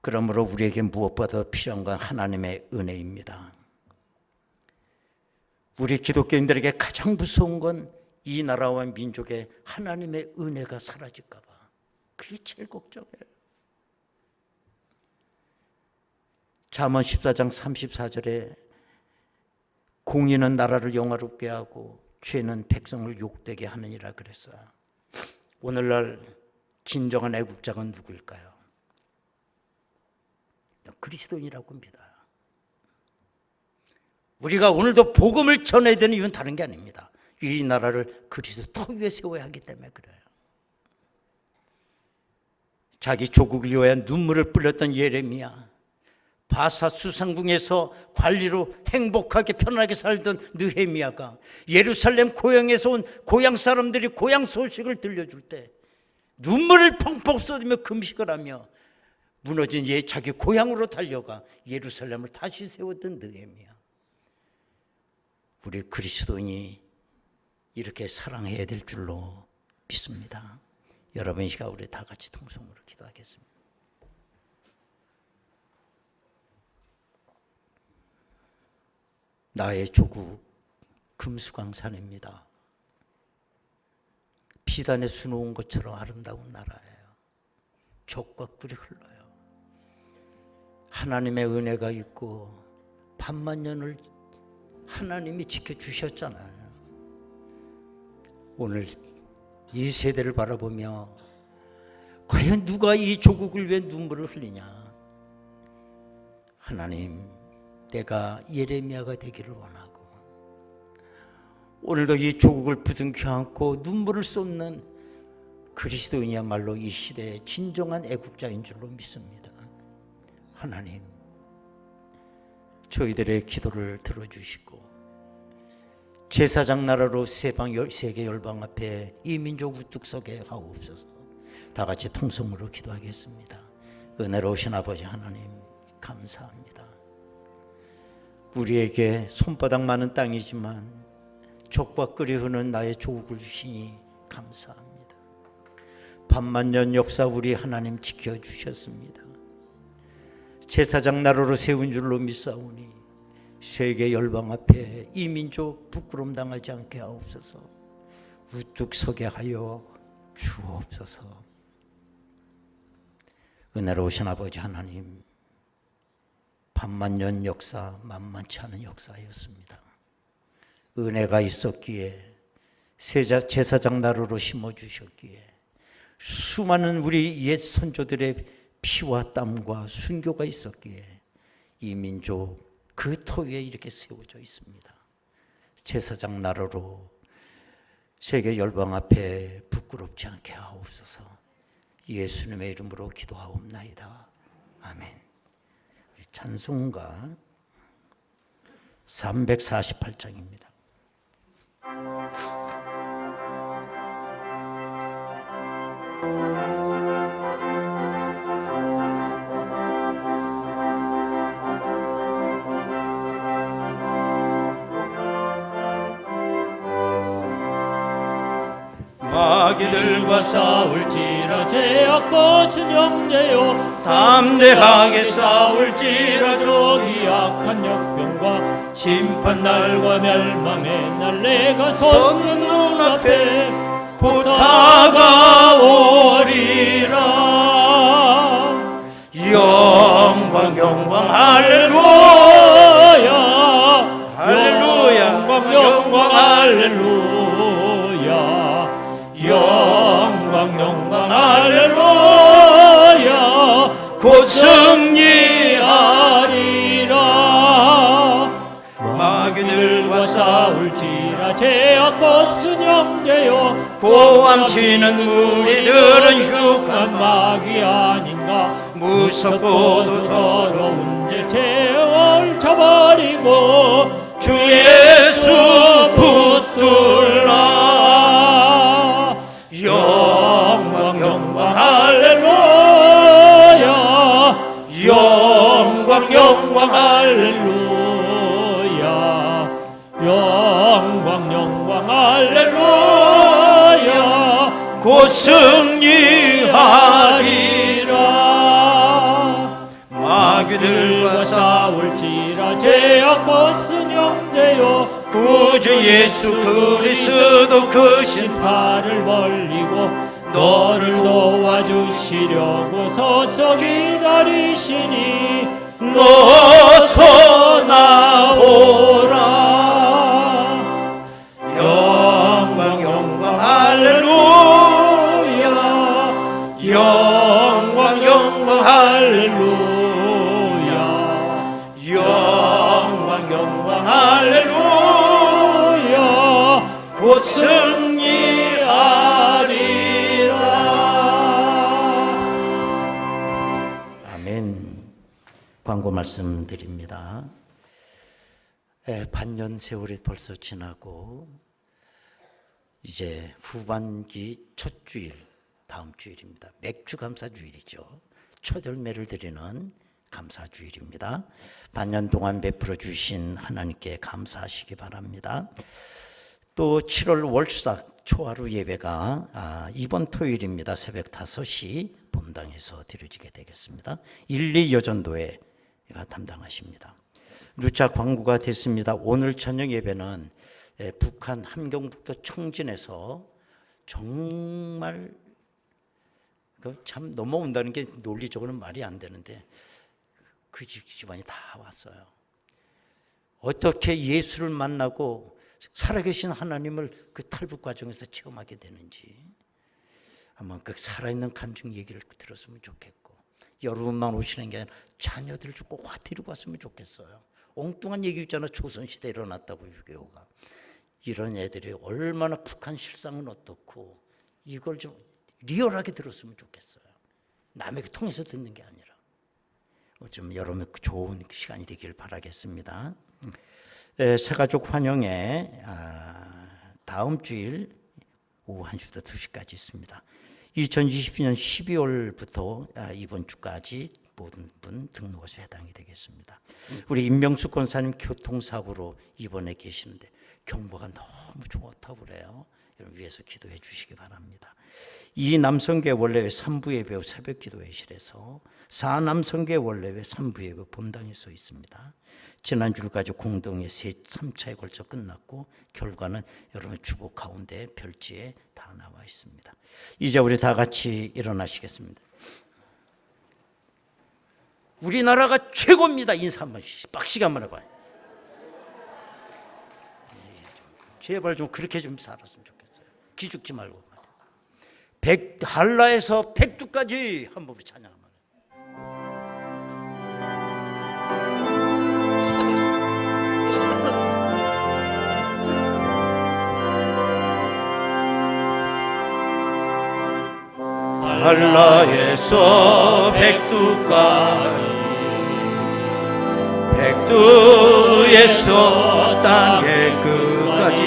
Speaker 1: 그러므로 우리에게 무엇보다 필요한 건 하나님의 은혜입니다. 우리 기독교인들에게 가장 무서운 건 이 나라와 민족의 하나님의 은혜가 사라질까 봐. 그게 제일 걱정이에요. 잠언 14장 34절에 공의는 나라를 영화롭게 하고 죄는 백성을 욕되게 하느니라 그랬어요. 오늘날 진정한 애국자가 누구일까요? 그리스도인이라고 믿어요. 우리가 오늘도 복음을 전해야 되는 이유는 다른 게 아닙니다. 이 나라를 그리스도 터 위에 세워야 하기 때문에 그래요. 자기 조국을 위하여 눈물을 뿌렸던 예레미야, 바사 수상궁에서 관리로 행복하게 편하게 살던 느헤미야가 예루살렘 고향에서 온 고향 사람들이 고향 소식을 들려줄 때 눈물을 펑펑 쏟으며 금식을 하며 무너진 자기 고향으로 달려가 예루살렘을 다시 세웠던 느헤미야. 우리 그리스도인이 이렇게 사랑해야 될 줄로 믿습니다. 여러분, 이 시간 우리 다 같이 통성으로 기도하겠습니다. 나의 조국 금수강산입니다. 비단에 수놓은 것처럼 아름다운 나라예요. 젖과 꿀이 흘러요. 하나님의 은혜가 있고 반만년을 하나님이 지켜주셨잖아요. 오늘 이 세대를 바라보며 과연 누가 이 조국을 위해 눈물을 흘리냐? 하나님, 내가 예레미야가 되기를 원하고 오늘도 이 조국을 부둥켜 안고 눈물을 쏟는 그리스도인이야말로 이 시대의 진정한 애국자인 줄로 믿습니다. 하나님, 저희들의 기도를 들어주시고 제사장 나라로 세계 열방 앞에 이 민족 우뚝 서게 하옵소서. 다 같이 통성으로 기도하겠습니다. 은혜로우신 아버지 하나님, 감사합니다. 우리에게 손바닥만한 땅이지만 젖과 꿀이 흐르는 나의 조국을 주시니 감사합니다. 반만년 역사 우리 하나님 지켜주셨습니다. 제사장 나라로 세운 줄로 믿사오니 세계 열방 앞에 이 민족 부끄럼 당하지 않게 하옵소서. 우뚝 서게 하여 주옵소서. 은혜로우신 아버지 하나님, 반만년 역사 만만치 않은 역사였습니다. 은혜가 있었기에 제사장 나루로 심어주셨기에 수많은 우리 옛 선조들의 피와 땀과 순교가 있었기에 이 민족 그 터 위에 이렇게 세워져 있습니다. 제사장 나라로 세계 열방 앞에 부끄럽지 않게 하옵소서. 예수님의 이름으로 기도하옵나이다. 아멘. 찬송가 348장입니다.
Speaker 2: 마귀들과 싸울지라 제약 벗은 형제요
Speaker 1: 담대하게
Speaker 2: 싸울지라 종이 약한 역병과 심판날과 멸망의 날 내가 섰는 눈앞에 곧 다가오리라.
Speaker 1: 영광 영광 할렐루야 할렐루야
Speaker 2: 영광 할렐루야 영광 영광 할렐루야 곧 승리하리라. 마귀들과 싸울지라 제약 벗은 형제여
Speaker 1: 고함치는 무리들은
Speaker 2: 한 마귀 아닌가
Speaker 1: 무섭고도
Speaker 2: 더러운 죄 제월 쳐버리고
Speaker 1: 주 예수 붙들라. 영광 영광
Speaker 2: 할렐루야 영광 영광 할렐루야 영광 영광 할렐루야
Speaker 1: 곧 승리하리라. 마귀들과
Speaker 2: 싸울지라 제약 벗은 형제여
Speaker 1: 구주 예수 그리스도 그
Speaker 2: 팔을 벌리고 너를 도와주시려고 서서 기다리시니
Speaker 1: 너서 나오라. 영광 영광 할렐루야 영광 영광 할렐루야 영광 영광 할렐루야 곧 승리하리라. 아멘. 광고 말씀드립니다. 반년 세월이 벌써 지나고 이제 후반기 첫 주일, 다음 주일입니다. 맥주 감사 주일이죠. 첫 열매를 드리는 감사 주일입니다. 반년 동안 베풀어 주신 하나님께 감사하시기 바랍니다. 또 7월 월삭 초하루 예배가 이번 토요일입니다. 새벽 5시 본당에서 드려지게 되겠습니다. 1, 2 여전도회가 담당하십니다. 누차 광고가 됐습니다. 오늘 저녁 예배는 북한 함경북도 청진에서 정말 참 넘어온다는 게 논리적으로는 말이 안 되는데 그 집안이 다 왔어요. 어떻게 예수를 만나고 살아계신 하나님을 그 탈북 과정에서 체험하게 되는지 한번 그 살아있는 간증 얘기를 들었으면 좋겠고, 여러분만 오시는 게 아니라 자녀들 꼭 와 데리고 왔으면 좋겠어요. 엉뚱한 얘기 있잖아. 조선시대에 일어났다고 유교가. 이런 애들이 얼마나 북한 실상은 어떻고 이걸 좀 리얼하게 들었으면 좋겠어요. 남에게 통해서 듣는 게 아니라. 좀 여러분 좋은 시간이 되길 바라겠습니다. 새가족 환영회 다음 주일 오후 1시부터 2시까지 있습니다. 2022년 12월부터 이번 주까지 모든 분 등록하셔서 해당이 되겠습니다. 우리 임명숙 권사님 교통사고로 입원해 계시는데 경보가 너무 좋다고 그래요. 여러분 위해서 기도해 주시기 바랍니다. 이 남성교회 원래회 3부 예배 새벽 기도회실에서 4남성교회 원래회 3부 예배 본당에 서 있습니다. 지난주까지 공동의 3차에 걸쳐 끝났고 결과는 여러분 주보 가운데 별지에 다 나와 있습니다. 이제 우리 다 같이 일어나시겠습니다. 우리나라가 최고입니다. 인사 한번 빡시게 한번 해봐요. 제발 좀 그렇게 좀 살았으면 좋겠어요. 기죽지 말고. 한라에서 백두까지 한 번 찬양 한번 해요. 한라에서 백두까지 백두에서 땅의 끝까지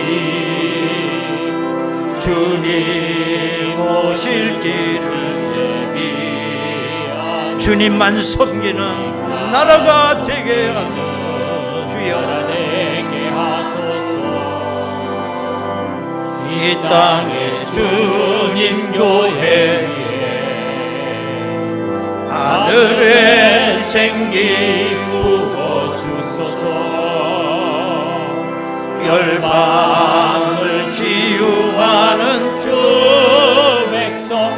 Speaker 1: 주님 오실 길을 예비하여 주님만 섬기는 나라가 되게 하소서. 주여
Speaker 2: 되게 하소서.
Speaker 1: 이 땅에 주님 교회에 하늘의 생기 부어주소서. 열방을 치유하는 주
Speaker 2: 백성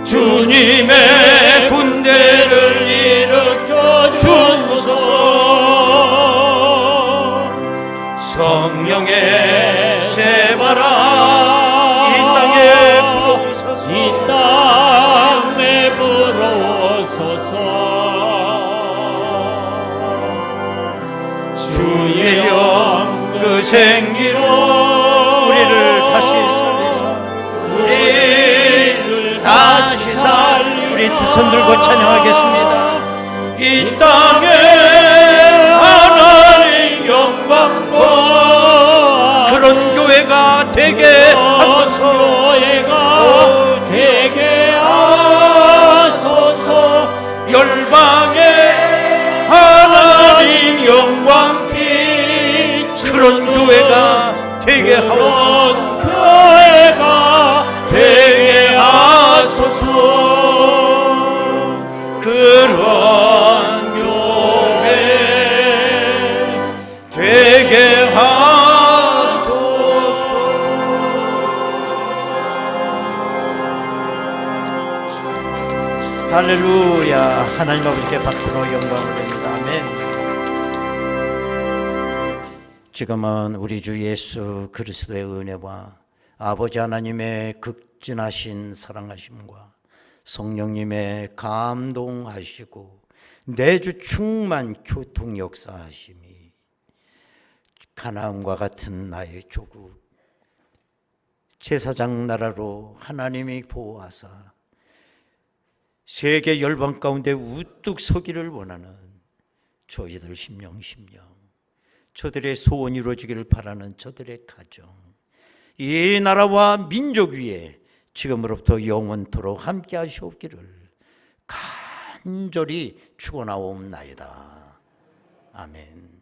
Speaker 1: 주님의 군대를 일으켜 주소서. 성령의 새바람 이 땅에 불어오소서.
Speaker 2: 이 땅에 불어오소서.
Speaker 1: 주의 영 그 생기로 우리를 다시 살리사 우리를 다시 살 우리 두 손 들고 찬양하겠습니다. 이 땅에 하나님 영광과 그런 교회가 되게 하소서.
Speaker 2: 교회가 되게 하소서.
Speaker 1: 열방에 하나님 영광 그런 교회가 되게 하옵소서.
Speaker 2: 교회가
Speaker 1: 되게 하소서. 그런 교회 되게 하소서. 할렐루야. 하나님 아버지께 박수로 영광을 드립니다. 아멘. 지금은 우리 주 예수 그리스도의 은혜와 아버지 하나님의 극진하신 사랑하심과 성령님의 감동하시고 내주 충만 교통 역사하심이 가나안과 같은 나의 조국 제사장 나라로 하나님이 보호하사 세계 열방 가운데 우뚝 서기를 원하는 저희들 심령 저들의 소원이 이루어지기를 바라는 저들의 가정 이 나라와 민족 위에 지금으로부터 영원토록 함께 하시옵기를 간절히 축원하옵나이다. 아멘.